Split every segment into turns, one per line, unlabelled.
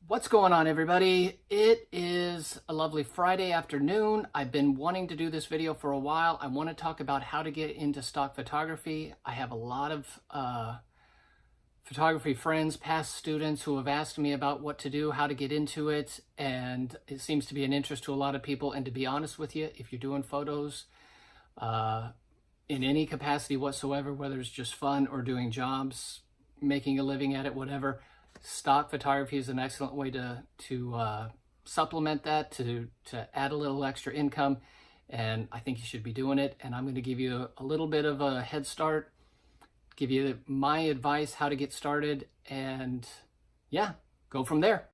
What's going on, everybody? It is a lovely Friday afternoon. I've been wanting to do this video for a while. I want to talk about how to get into stock photography. I have a lot of photography friends, past students who have asked me about what to do, how to get into it, and it seems to be an interest to a lot of people. And to be honest with you, if you're doing photos in any capacity whatsoever, whether it's just fun or doing jobs, making a living at it, whatever, stock photography is an excellent way to supplement that, to add a little extra income, and I think you should be doing it. And I'm going to give you a little bit of a head start, give you my advice how to get started, and yeah, go from there.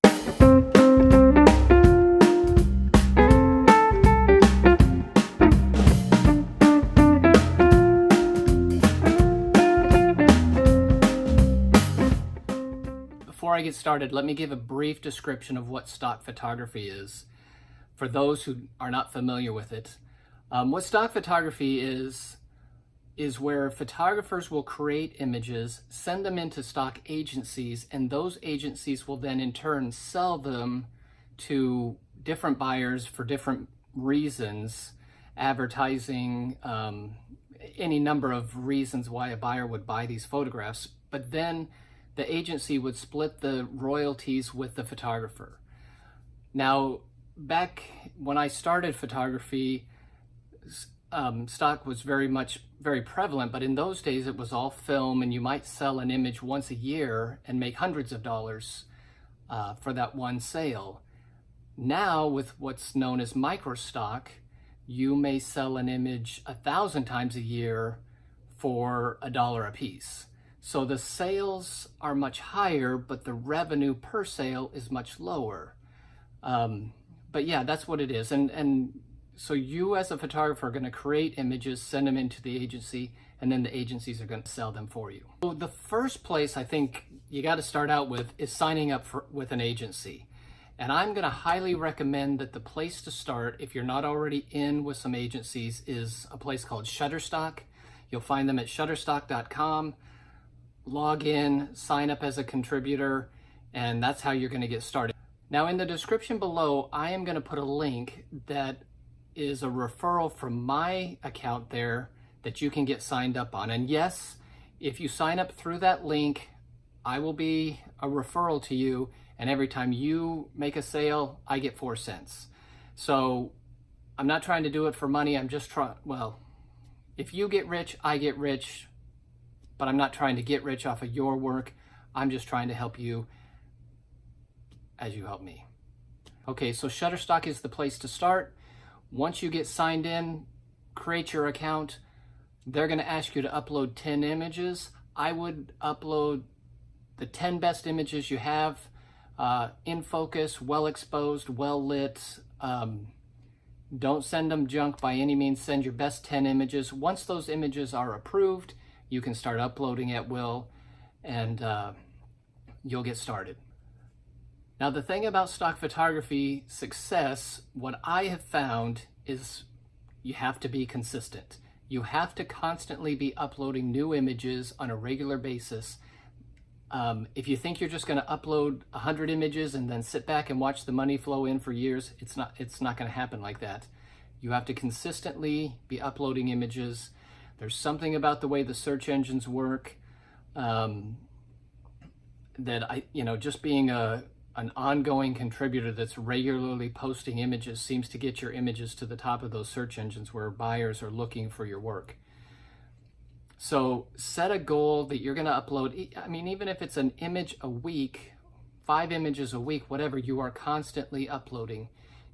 Before I get started, let me give a brief description of what stock photography is for those who are not familiar with it. What stock photography is where photographers will create images, send them into stock agencies, and those agencies will then in turn sell them to different buyers for different reasons, advertising, any number of reasons why a buyer would buy these photographs. But then the agency would split the royalties with the photographer. Now, back when I started photography, stock was very prevalent, but in those days it was all film, and you might sell an image once a year and make hundreds of dollars for that one sale. Now, with what's known as micro stock, you may sell an image 1,000 times a year for $1 a piece. So the sales are much higher, but the revenue per sale is much lower. But yeah, that's what it is. And so you as a photographer are going to create images, send them into the agency, and then the agencies are going to sell them for you. So the first place I think you got to start out with is signing up with an agency. And I'm going to highly recommend that the place to start, if you're not already in with some agencies, is a place called Shutterstock. You'll find them at shutterstock.com. Log in, sign up as a contributor, and that's how you're going to get started. Now, in the description below, I am going to put a link that is a referral from my account there that you can get signed up on. And yes, if you sign up through that link, I will be a referral to you, and every time you make a sale, I get 4 cents. So I'm not trying to do it for money. I'm just trying, well, if you get rich, I get rich. But I'm not trying to get rich off of your work. I'm just trying to help you as you help me. Okay, so Shutterstock is the place to start. Once you get signed in, create your account, they're gonna ask you to upload 10 images. I would upload the 10 best images you have, in focus, well exposed, well lit. Don't send them junk by any means. Send your best 10 images. Once those images are approved, you can start uploading at will, and you'll get started. Now, the thing about stock photography success, what I have found is you have to be consistent. You have to constantly be uploading new images on a regular basis. If you think you're just going to upload 100 images and then sit back and watch the money flow in for years, it's not going to happen like that. You have to consistently be uploading images. There's something about the way the search engines work that just being an ongoing contributor that's regularly posting images seems to get your images to the top of those search engines where buyers are looking for your work. So set a goal that you're going to upload. I mean, even if it's an image a week, 5 images a week, whatever, you are constantly uploading.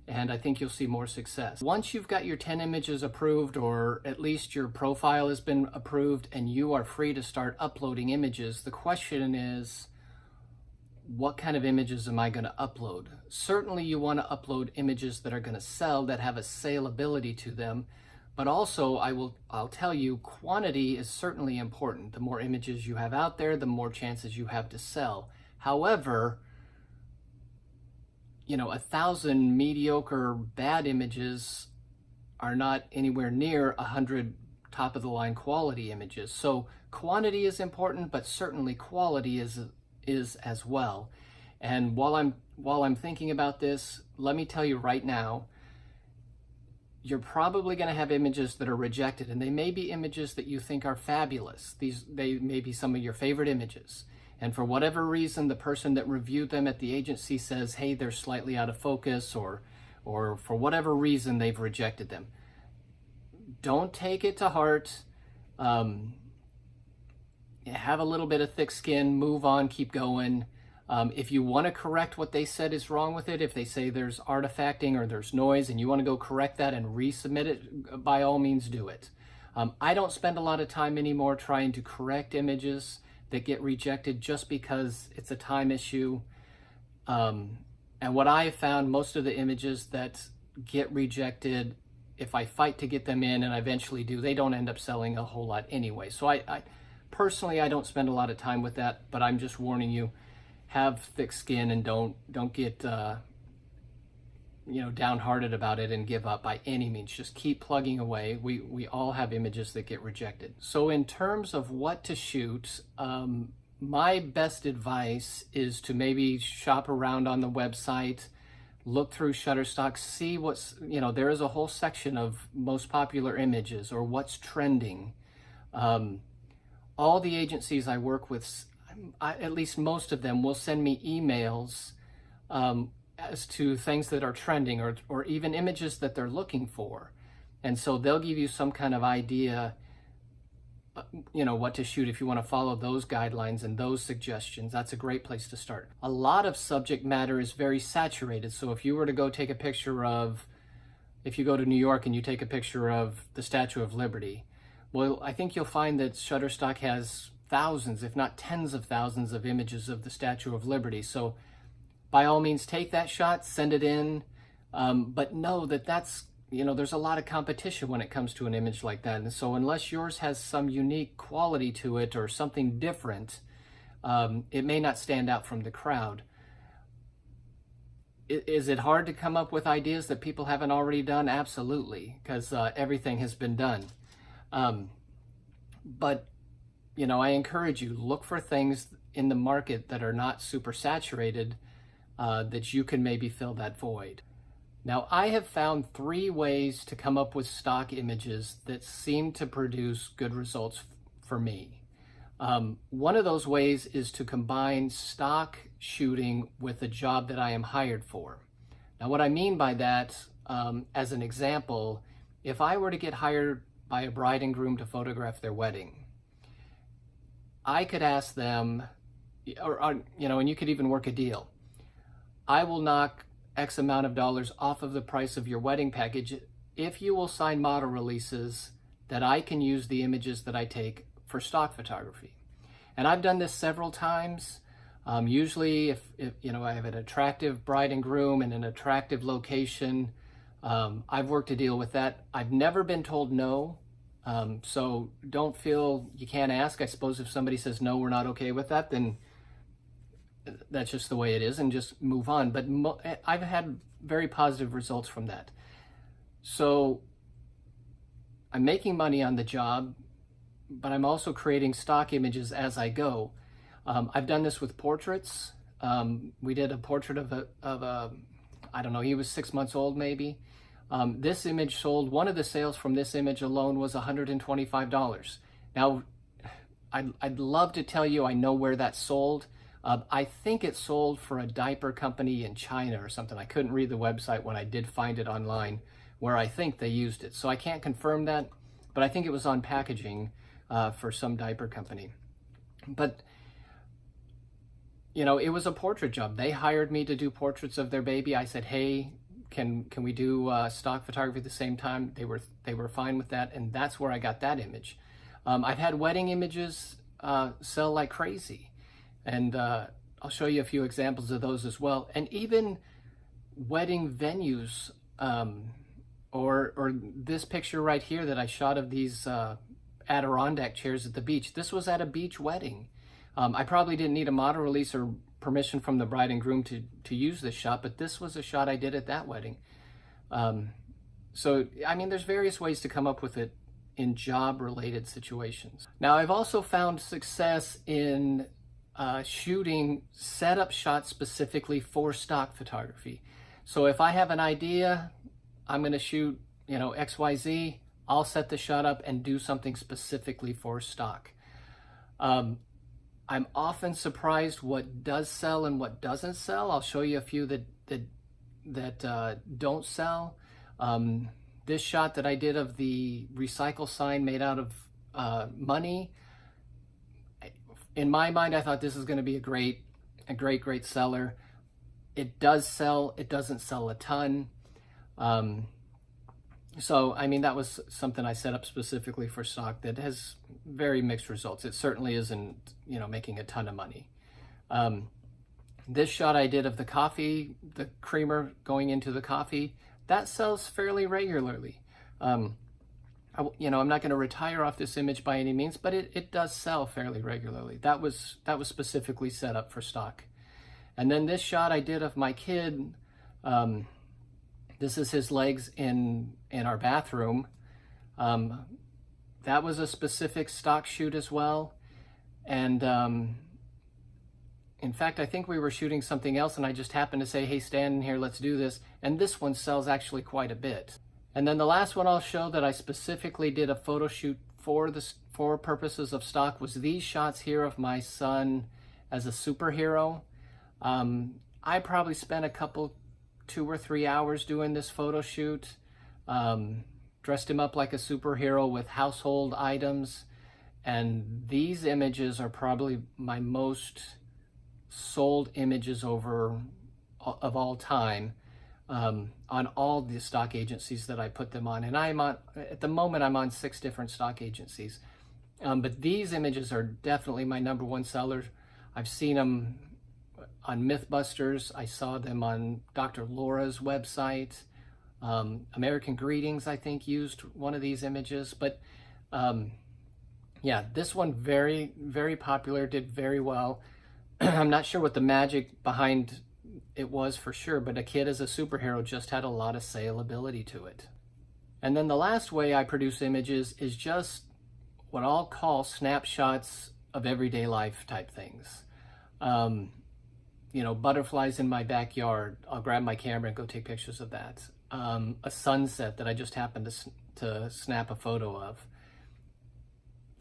And I think you'll see more success. Once you've got your 10 images approved, or at least your profile has been approved, and you are free to start uploading images, the question is, what kind of images am I going to upload? Certainly you want to upload images that are going to sell, that have a saleability to them, but also I'll tell you, quantity is certainly important. The more images you have out there, the more chances you have to sell. However, 1,000 mediocre bad images are not anywhere near 100 top of the line quality images. So quantity is important, but certainly quality is as well. And while I'm thinking about this, let me tell you right now, you're probably going to have images that are rejected, and they may be images that you think are fabulous. They may be some of your favorite images. And for whatever reason, the person that reviewed them at the agency says, hey, they're slightly out of focus, or for whatever reason, they've rejected them. Don't take it to heart. Have a little bit of thick skin, move on, keep going. If you want to correct what they said is wrong with it, if they say there's artifacting or there's noise and you want to go correct that and resubmit it, by all means do it. I don't spend a lot of time anymore trying to correct images that get rejected just because it's a time issue. And what I have found, most of the images that get rejected, if I fight to get them in, and I eventually do, they don't end up selling a whole lot anyway. So I personally, I don't spend a lot of time with that, but I'm just warning you, have thick skin and don't get downhearted about it and give up by any means. Just keep plugging away. We all have images that get rejected. So in terms of what to shoot, my best advice is to maybe shop around on the website, look through Shutterstock, see what's, there is a whole section of most popular images or what's trending. All the agencies I work with, at least most of them, will send me emails as to things that are trending or even images that they're looking for. And so they'll give you some kind of idea, what to shoot if you want to follow those guidelines and those suggestions. That's a great place to start. A lot of subject matter is very saturated. So if you were to go take a picture of, if you go to New York and you take a picture of the Statue of Liberty, well, I think you'll find that Shutterstock has thousands, if not tens of thousands of images of the Statue of Liberty. So by all means, take that shot, send it in, but know that there's a lot of competition when it comes to an image like that. And so unless yours has some unique quality to it or something different, it may not stand out from the crowd. Is it hard to come up with ideas that people haven't already done? Absolutely, because everything has been done. But I encourage you, look for things in the market that are not super saturated, that you can maybe fill that void. Now, I have found 3 ways to come up with stock images that seem to produce good results for me. One of those ways is to combine stock shooting with a job that I am hired for. Now, what I mean by that, as an example, if I were to get hired by a bride and groom to photograph their wedding, I could ask them, and you could even work a deal. I will knock X amount of dollars off of the price of your wedding package if you will sign model releases that I can use the images that I take for stock photography. And I've done this several times. Usually if I have an attractive bride and groom in an attractive location, I've worked a deal with that. I've never been told no. So don't feel you can't ask. I suppose if somebody says, no, we're not okay with that, then that's just the way it is and just move on. But I've had very positive results from that. So I'm making money on the job, but I'm also creating stock images as I go. I've done this with portraits. We did a portrait of a I don't know, he was 6 months old maybe. This image sold, one of the sales from this image alone was $125. Now, I'd love to tell you I know where that sold. I think it sold for a diaper company in China or something. I couldn't read the website when I did find it online where I think they used it. So I can't confirm that, but I think it was on packaging for some diaper company. But, it was a portrait job. They hired me to do portraits of their baby. I said, hey, can we do stock photography at the same time? They were fine with that, and that's where I got that image. I've had wedding images sell like crazy. And I'll show you a few examples of those as well. And even wedding venues, or this picture right here that I shot of these Adirondack chairs at the beach. This was at a beach wedding. I probably didn't need a model release or permission from the bride and groom to use this shot, but this was a shot I did at that wedding. So, there's various ways to come up with it in job-related situations. Now, I've also found success in shooting setup shots specifically for stock photography. So if I have an idea, I'm going to shoot, XYZ, I'll set the shot up and do something specifically for stock. I'm often surprised what does sell and what doesn't sell. I'll show you a few that don't sell. This shot that I did of the recycle sign made out of money, in my mind, I thought this is going to be a great seller. It does sell. It doesn't sell a ton. So, I mean, that was something I set up specifically for stock that has very mixed results. It certainly isn't, making a ton of money. This shot I did of the coffee, the creamer going into the coffee, that sells fairly regularly. I'm not going to retire off this image by any means, but it does sell fairly regularly. That was specifically set up for stock. And then this shot I did of my kid, this is his legs in our bathroom. That was a specific stock shoot as well. And in fact, I think we were shooting something else and I just happened to say, hey, stand in here, let's do this. And this one sells actually quite a bit. And then the last one I'll show that I specifically did a photo shoot for purposes of stock was these shots here of my son as a superhero. I probably spent 2 or 3 hours doing this photo shoot. Dressed him up like a superhero with household items. And these images are probably my most sold images of all time. On all the stock agencies that I put them on. And at the moment, I'm on 6 different stock agencies. But these images are definitely my #1 seller. I've seen them on Mythbusters. I saw them on Dr. Laura's website. American Greetings, I think, used one of these images. But yeah, this one very, very popular, did very well. I'm not sure what the magic behind it was for sure, but a kid as a superhero just had a lot of saleability to it. And then the last way I produce images is just what I'll call snapshots of everyday life type things. Butterflies in my backyard, I'll grab my camera and go take pictures of that. A sunset that I just happened to snap a photo of.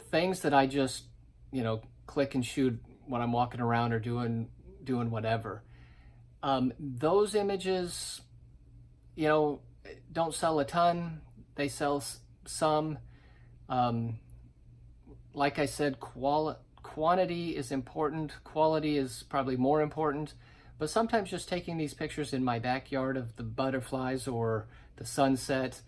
Things that I just, click and shoot when I'm walking around or doing whatever. Those images, don't sell a ton. They sell some. Like I said, quantity is important. Quality is probably more important. But sometimes just taking these pictures in my backyard of the butterflies or the sunset,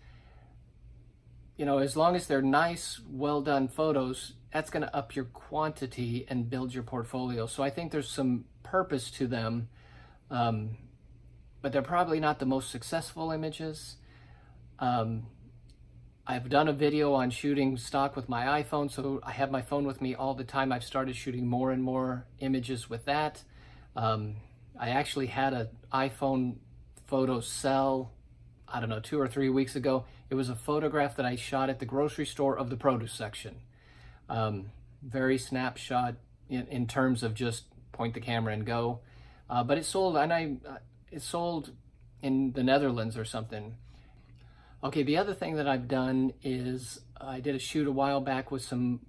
as long as they're nice, well done photos, that's going to up your quantity and build your portfolio. So I think there's some purpose to them. But they're probably not the most successful images. I've done a video on shooting stock with my iPhone, so I have my phone with me all the time. I've started shooting more and more images with that. I actually had an iPhone photo sell, 2 or 3 weeks ago. It was a photograph that I shot at the grocery store of the produce section. Very snapshot in terms of just point the camera and go. But it sold, and it sold in the Netherlands or something. Okay, the other thing that I've done is I did a shoot a while back with some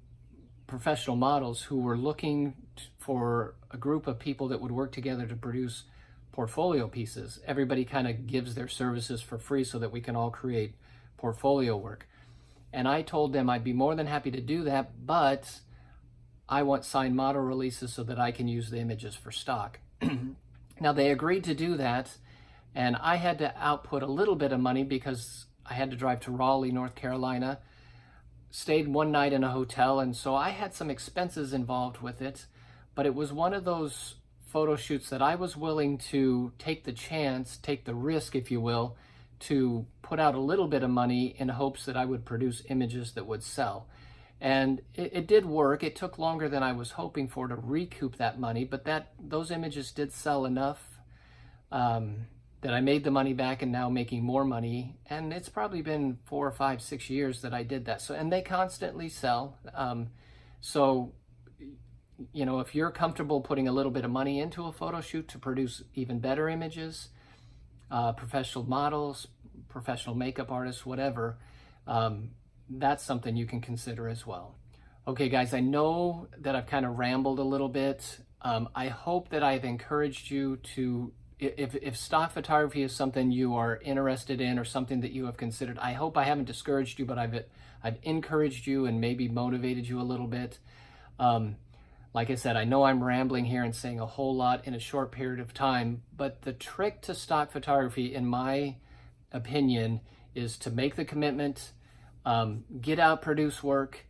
professional models who were looking for a group of people that would work together to produce portfolio pieces. Everybody kind of gives their services for free so that we can all create portfolio work. And I told them I'd be more than happy to do that, but I want signed model releases so that I can use the images for stock. Now they agreed to do that, and I had to output a little bit of money because I had to drive to Raleigh, North Carolina, stayed one night in a hotel, and so I had some expenses involved with it, but it was one of those photo shoots that I was willing to take the chance, take the risk, if you will, to put out a little bit of money in hopes that I would produce images that would sell. And it did work. It took longer than I was hoping for to recoup that money, but those images did sell enough that I made the money back and now making more money. And it's probably been 4 or 5, 6 years that I did that. And they constantly sell. So, you know, if you're comfortable putting a little bit of money into a photo shoot to produce even better images, professional models, professional makeup artists, whatever, that's something you can consider as well. Okay, guys, I know that I've kind of rambled a little bit. I hope that I've encouraged you to, if stock photography is something you are interested in or something that you have considered, I hope I haven't discouraged you, but I've encouraged you and maybe motivated you a little bit. Like I said, I know I'm rambling here and saying a whole lot in a short period of time, but the trick to stock photography, in my opinion, is to make the commitment, get out, produce work,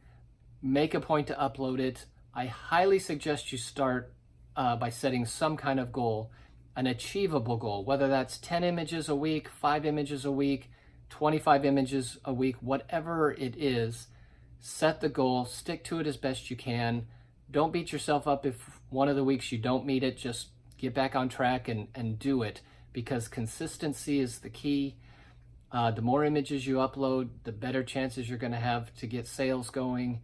make a point to upload it. I highly suggest you start by setting some kind of goal, an achievable goal, whether that's 10 images a week, 5 images a week, 25 images a week, whatever it is. Set the goal, stick to it as best you can. Don't beat yourself up if one of the weeks you don't meet it. Just get back on track and do it, because consistency is the key. The more images you upload, the better chances you're going to have to get sales going.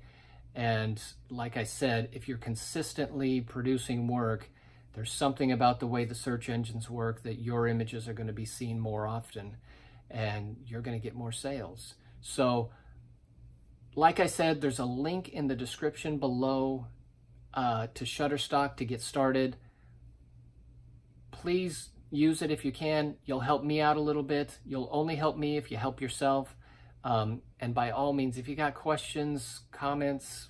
And like I said, if you're consistently producing work, there's something about the way the search engines work that your images are going to be seen more often and you're going to get more sales. So like I said, there's a link in the description below to Shutterstock to get started. Please use it if you can. You'll help me out a little bit. You'll only help me if you help yourself. And by all means, if you got questions, comments,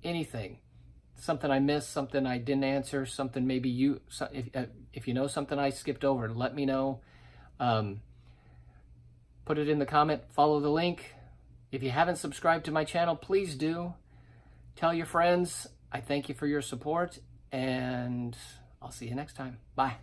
anything, something I missed, something I didn't answer, something maybe you, if you know something I skipped over, let me know. Put it in the comment, follow the link. If you haven't subscribed to my channel, please do. Tell your friends. I thank you for your support, and I'll see you next time. Bye.